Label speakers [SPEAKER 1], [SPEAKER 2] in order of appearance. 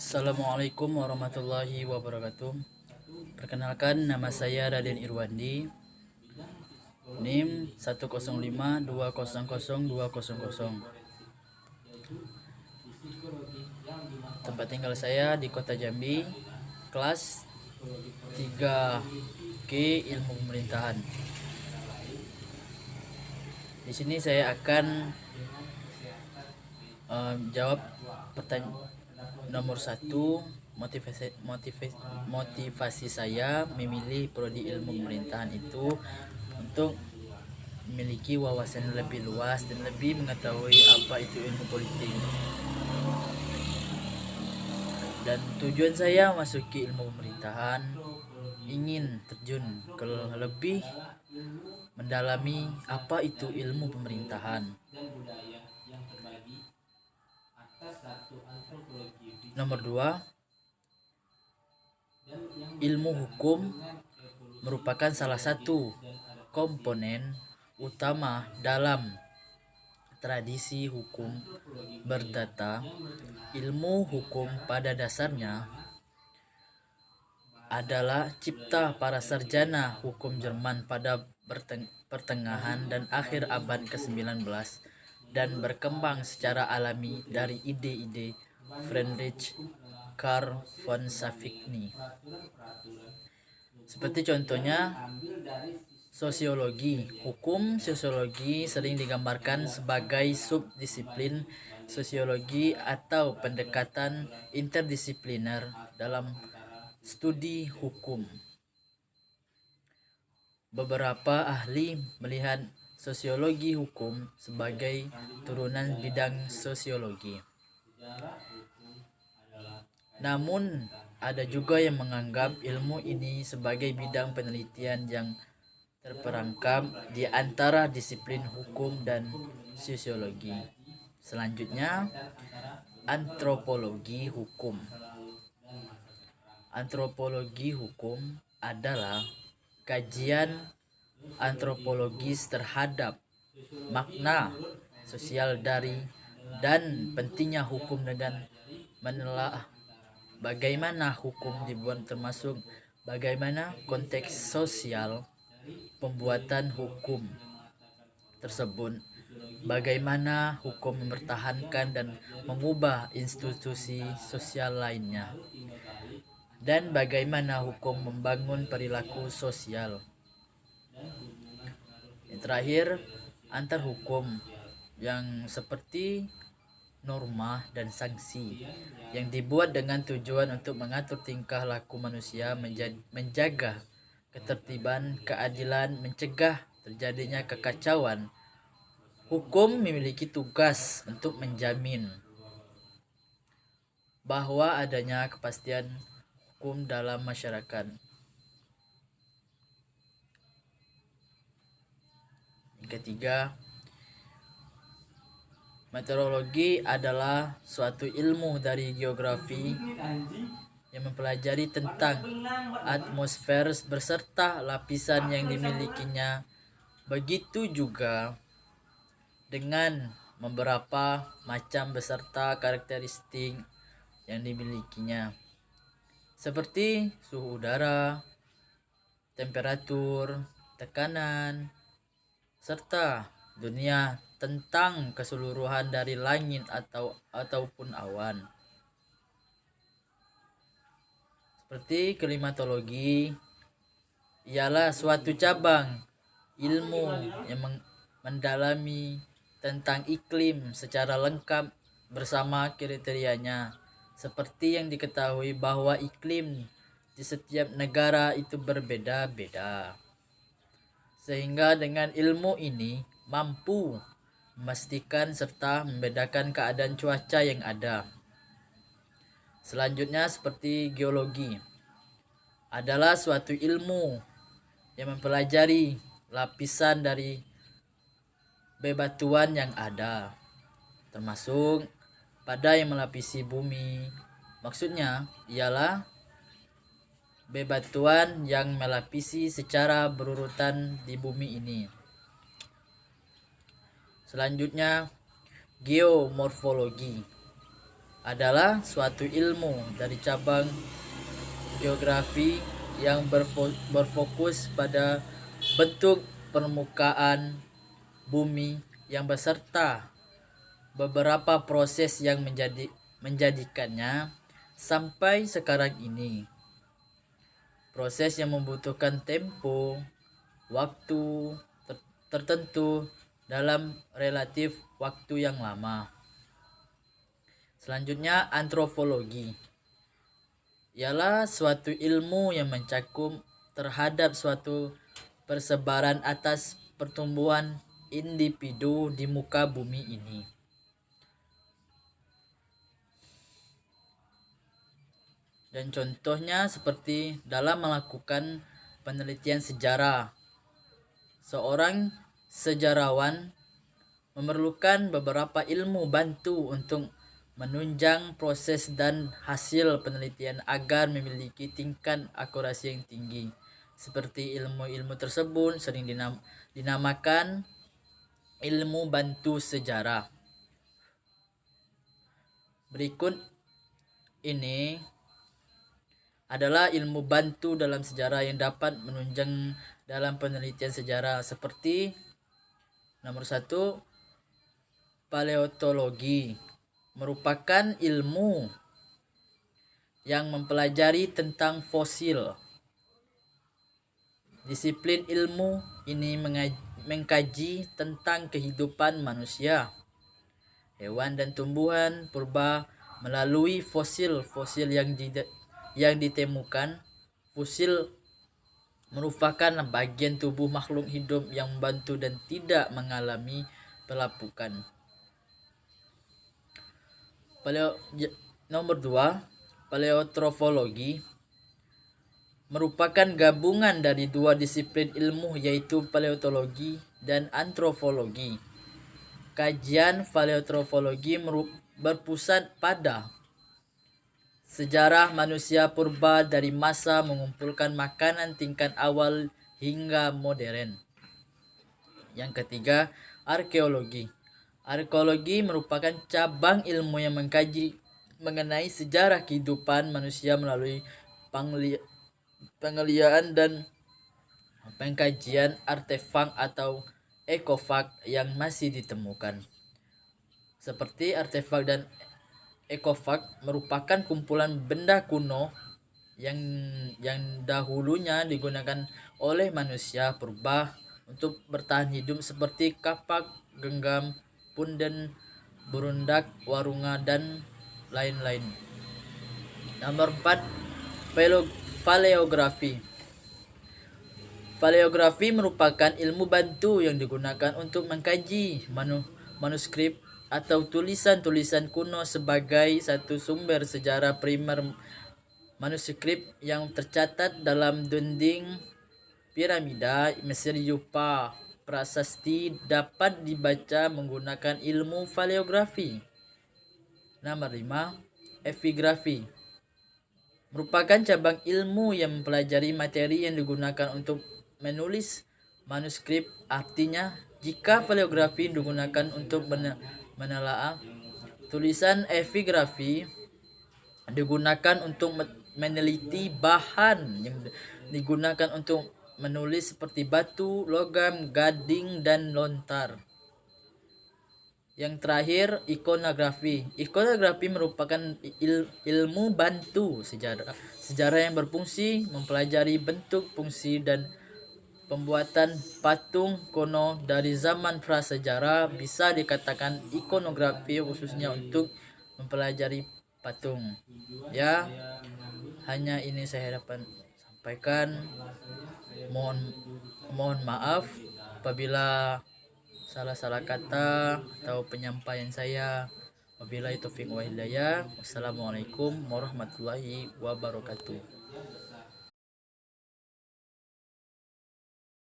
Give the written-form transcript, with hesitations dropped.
[SPEAKER 1] Assalamualaikum warahmatullahi wabarakatuh. Perkenalkan, nama saya Raden Irwandi. NIM 105200200. Tempat tinggal saya di Kota Jambi. Kelas 3G Ilmu Pemerintahan. Di sini saya akan jawab pertanyaan nomor 1. Motivasi saya memilih prodi ilmu pemerintahan itu untuk memiliki wawasan lebih luas dan lebih mengetahui apa itu ilmu politik. Dan tujuan saya masuki ilmu pemerintahan ingin terjun ke lebih mendalami apa itu ilmu pemerintahan. Nomor 2, ilmu hukum merupakan salah satu komponen utama dalam tradisi hukum berdata. Ilmu hukum pada dasarnya adalah cipta para sarjana hukum Jerman pada pertengahan dan akhir abad ke-19 dan berkembang secara alami dari ide-ide Friedrich Karl von Savigny. Seperti contohnya sosiologi. Hukum sosiologi sering digambarkan sebagai subdisiplin sosiologi atau pendekatan interdisipliner dalam studi hukum. Beberapa ahli melihat sosiologi hukum sebagai turunan bidang sosiologi. Namun ada juga yang menganggap ilmu ini sebagai bidang penelitian yang terperangkap di antara disiplin hukum dan sosiologi. Selanjutnya, antropologi hukum. Antropologi hukum adalah kajian antropologis terhadap makna sosial dari dan pentingnya hukum dengan menelaah bagaimana hukum dibuat, termasuk bagaimana konteks sosial pembuatan hukum tersebut, bagaimana hukum mempertahankan dan mengubah institusi sosial lainnya, dan bagaimana hukum membangun perilaku sosial. Yang terakhir, antar hukum yang seperti norma dan sanksi yang dibuat dengan tujuan untuk mengatur tingkah laku manusia, menjaga ketertiban, keadilan, mencegah terjadinya kekacauan. Hukum memiliki tugas untuk menjamin bahwa adanya kepastian hukum dalam masyarakat. Yang ketiga, meteorologi adalah suatu ilmu dari geografi yang mempelajari tentang atmosfer beserta lapisan yang dimilikinya. Begitu juga dengan beberapa macam beserta karakteristik yang dimilikinya, seperti suhu udara, temperatur, tekanan, serta dunia tentang keseluruhan dari langit ataupun awan. Seperti klimatologi ialah suatu cabang ilmu yang mendalami tentang iklim secara lengkap bersama kriterianya. Seperti yang diketahui bahwa iklim di setiap negara itu berbeda-beda, sehingga dengan ilmu ini mampu memastikan serta membedakan keadaan cuaca yang ada. Selanjutnya, seperti geologi adalah suatu ilmu yang mempelajari lapisan dari bebatuan yang ada, termasuk pada yang melapisi bumi. Maksudnya ialah bebatuan yang melapisi secara berurutan di bumi ini. Selanjutnya, geomorfologi adalah suatu ilmu dari cabang geografi yang berfokus pada bentuk permukaan bumi yang beserta beberapa proses yang menjadikannya sampai sekarang ini. Proses yang membutuhkan tempo, waktu tertentu dalam relatif waktu yang lama. Selanjutnya, antropologi ialah suatu ilmu yang mencakup terhadap suatu persebaran atas pertumbuhan individu di muka bumi ini. Dan contohnya seperti dalam melakukan penelitian sejarah. Seorang sejarawan memerlukan beberapa ilmu bantu untuk menunjang proses dan hasil penelitian agar memiliki tingkat akurasi yang tinggi. Seperti ilmu-ilmu tersebut sering dinamakan ilmu bantu sejarah. Berikut ini adalah ilmu bantu dalam sejarah yang dapat menunjang dalam penelitian sejarah, seperti nomor 1, paleontologi merupakan ilmu yang mempelajari tentang fosil. Disiplin ilmu ini mengkaji tentang kehidupan manusia, hewan dan tumbuhan purba melalui fosil-fosil yang ditemukan. Fosil merupakan bagian tubuh makhluk hidup yang membantu dan tidak mengalami pelapukan. Nomor 2, paleontologi merupakan gabungan dari dua disiplin ilmu, yaitu paleontologi dan antropologi. Kajian paleontologi berpusat pada sejarah manusia purba dari masa mengumpulkan makanan tingkat awal hingga modern. Yang ketiga, arkeologi. Arkeologi merupakan cabang ilmu yang mengkaji mengenai sejarah kehidupan manusia melalui penggalian dan pengkajian artefak atau ekofak yang masih ditemukan. Seperti artefak dan ekofak merupakan kumpulan benda kuno yang dahulunya digunakan oleh manusia purba untuk bertahan hidup, seperti kapak, genggam, punden, burundak, warunga, dan lain-lain. Nomor 4, paleografi. Paleografi merupakan ilmu bantu yang digunakan untuk mengkaji manuskrip atau tulisan-tulisan kuno sebagai satu sumber sejarah primer. Manuskrip yang tercatat dalam dinding piramida Mesir, Yupa, prasasti dapat dibaca menggunakan ilmu paleografi. Nomor 5, epigrafi merupakan cabang ilmu yang mempelajari materi yang digunakan untuk menulis manuskrip. Artinya, jika paleografi digunakan untuk menelaah, tulisan epigrafi digunakan untuk meneliti bahan yang digunakan untuk menulis, seperti batu, logam, gading, dan lontar. Yang terakhir, ikonografi. Ikonografi merupakan ilmu bantu sejarah yang berfungsi mempelajari bentuk, fungsi, dan pembuatan patung kuno dari zaman prasejarah. Bisa dikatakan ikonografi khususnya untuk mempelajari patung. Ya, hanya ini saya dapat sampaikan. Mohon maaf apabila salah-salah kata atau penyampaian saya. Wabillahi taufiq wa hidayah. Wassalamualaikum warahmatullahi wabarakatuh.